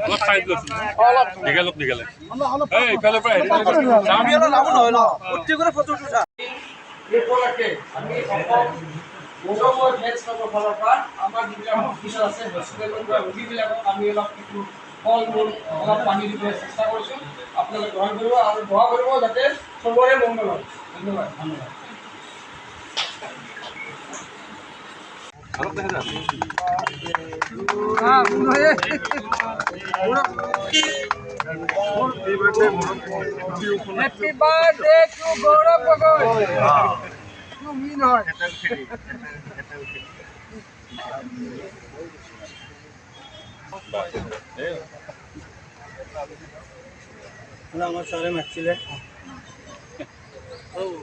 অলপ চাইজ লৈছো অলপ দীঘলে এই ইফালৰ পৰা আমি অলপ লাভ নহয় ন প্ৰত্যেকৰে ফটোটো চা উপলক্ষে আমি গৌৰৱৰ ফেন্স ক্লাবৰ ফালৰ পৰা আমাৰ যিবিলাক অফিচাৰ আছে হস্পিটেলৰ পৰা ৰোগীবিলাকক আমি অলপ কিছু ফল মূল অলপ পানী দিবলৈ চেষ্টা কৰিছোঁ আপোনালোকে গ্ৰহণ কৰিব আৰু দোৱা কৰিব যাতে চবৰে মংগল হয় ধন্যবাদ ধন্যবাদ Happy birthday to Gaurav Gogoi. You mean what? Hello, I'm sorry, Maxile. Oh.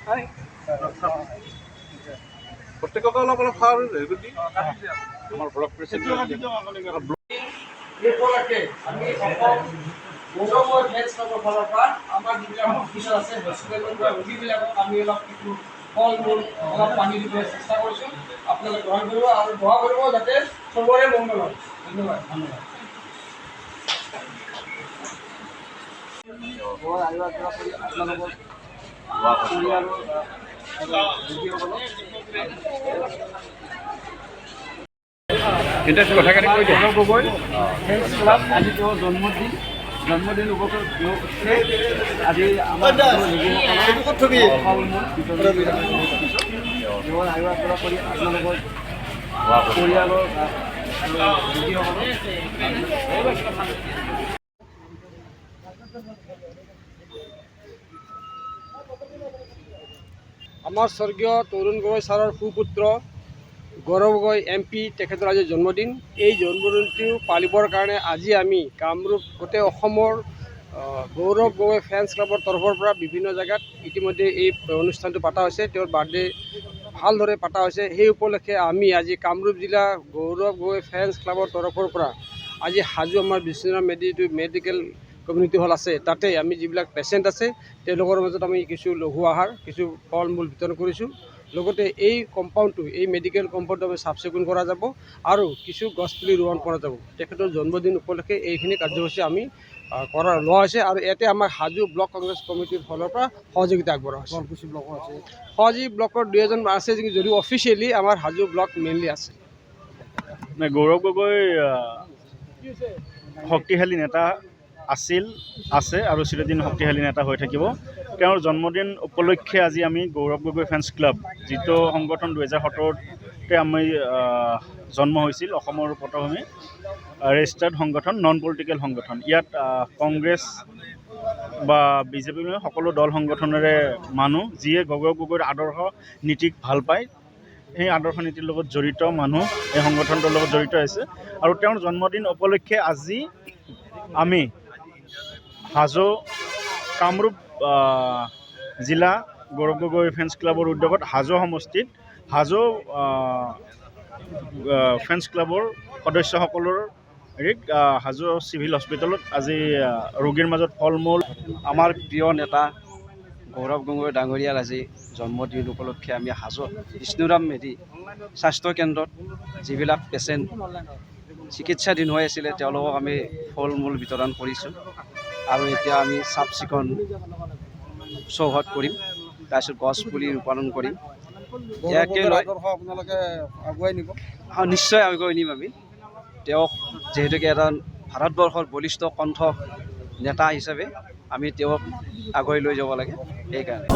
Hi. প্রত্যেককে অলপ অলপ খাওয়ার হেগুলি আমার ব্লক প্রেসিডেন্ট উপলক্ষে আমি গৌৰৱৰ ফেন্স ক্লাবৰ ফালৰ পৰা আমাৰ যিবিলাক অফিচাৰ আছে হস্পিটেলৰ পৰা ৰোগীবিলাকক আমি অলপ কিছু ফল মূল অলপ পানী দিবলৈ চেষ্টা কৰিছোঁ আপোনালোকে গ্ৰহণ কৰিব আৰু দোৱা কৰিব যাতে চবৰে মংগল হয় ধন্যবাদ ধন্যবাদ গগৈ ফেন্স ক্লাব আজি তেওঁৰ জন্মদিন উপলক্ষে আজি আমাৰ কৰি আপোনালোকৰ পৰিয়ালৰ আমাৰ স্বৰ্গীয় তৰুণ গগৈ ছাৰৰ সুপুত্ৰ গৌৰৱ গগৈ MP তেখেতৰ আজি জন্মদিন এই জন্মদিনটো পালিবৰ কাৰণে আজি আমি কামৰূপ গোটেই অসমৰ গৌৰৱ গগৈ ফেন্স ক্লাবৰ তৰফৰ পৰা বিভিন্ন জেগাত ইতিমধ্যে এই অনুষ্ঠানটো পতা হৈছে তেওঁৰ বাৰ্থডে ভালদৰে পতা হৈছে সেই উপলক্ষে আমি আজি কামৰূপ জিলা গৌৰৱ গগৈ ফেন্স ক্লাবৰ তৰফৰ পৰা আজি হাজো আমাৰ বিশ্বনাথ মেডিকেল কমিউনিটি হল আছে তাতে আমি যিবিলাক পেচেণ্ট আছে তেওঁলোকৰ মাজত আমি কিছু লঘু আহাৰ কিছু ফল মূল বিতৰণ কৰিছোঁ লগতে এই কম্পাউণ্ডটো এই মেডিকেল কম্পাউণ্ডটো আমি চাফ চিকুণ কৰা যাব আৰু কিছু গছপুলি ৰোপণ কৰা যাব তেখেতৰ জন্মদিন উপলক্ষে এইখিনি কাৰ্যসূচী আমি লোৱা হৈছে আৰু ইয়াতে আমাৰ হাজো ব্লক কংগ্ৰেছ কমিটিৰ ফালৰ পৰা সহযোগিতা আগবঢ়োৱা হৈছে শুৱালকুছি ব্লকৰ আছে সজীৱ ব্লকৰ 2 এজন আছে যদিও অফিচিয়েলি আমাৰ হাজো ব্লক মেইনলি আছে গৌৰৱ গগৈ শক্তিশালী নেতা আছে আৰু চিৰদিন শক্তিশালী নেতা হৈ থাকিব তেওঁৰ জন্মদিন উপলক্ষে আজি আমি গৌৰৱ গগৈ ফেন্স ক্লাব যিটো সংগঠন 2017তে আমি জন্ম হৈছিল অসমৰ পটভূমি ৰেজিষ্টাৰ্ড সংগঠন নন পলিটিকেল সংগঠন ইয়াত কংগ্ৰেছ বা বিজেপি সকলো দল সংগঠনেৰে মানুহ যিয়ে গগৈ গগৈৰ আদৰ্শ নীতিক ভাল পায় সেই আদৰ্শ নীতিৰ লগত জড়িত মানুহ এই সংগঠনটোৰ লগত জড়িত আছে আৰু তেওঁৰ জন্মদিন উপলক্ষে আজি আমি হাজো কামৰূপ জিলা গৌৰৱ গগৈ ফেন্স ক্লাবৰ উদ্যোগত হাজো সমষ্টিত হাজো ফেন্স ক্লাবৰ সদস্যসকলৰ হাজো চিভিল হস্পিটেলত আজি ৰোগীৰ মাজত ফল মূল আমাৰ প্ৰিয় নেতা গৌৰৱ গগৈ ডাঙৰীয়াৰ আজি জন্মদিন উপলক্ষে আমি হাজো বিষ্ণুৰাম মেধি স্বাস্থ্য কেন্দ্ৰত যিবিলাক পেচেণ্ট চিকিৎসাধীন হৈ আছিলে তেওঁলোকক আমি ফল মূল বিতৰণ কৰিছোঁ আৰু এতিয়া আমি চাফ চিকুণ চৌহদ কৰিম তাৰপিছত গছ পুলি ৰোপণ কৰিম ইয়াকে লৈ আপোনালোকে আগুৱাই নিব নিশ্চয় আগুৱাই নিম আমি তেওঁক যিহেতুকে এটা ভাৰতবৰ্ষৰ বলিষ্ঠ কণ্ঠ নেতা হিচাপে আমি তেওঁক আগুৱাই লৈ যাব লাগে সেইকাৰণে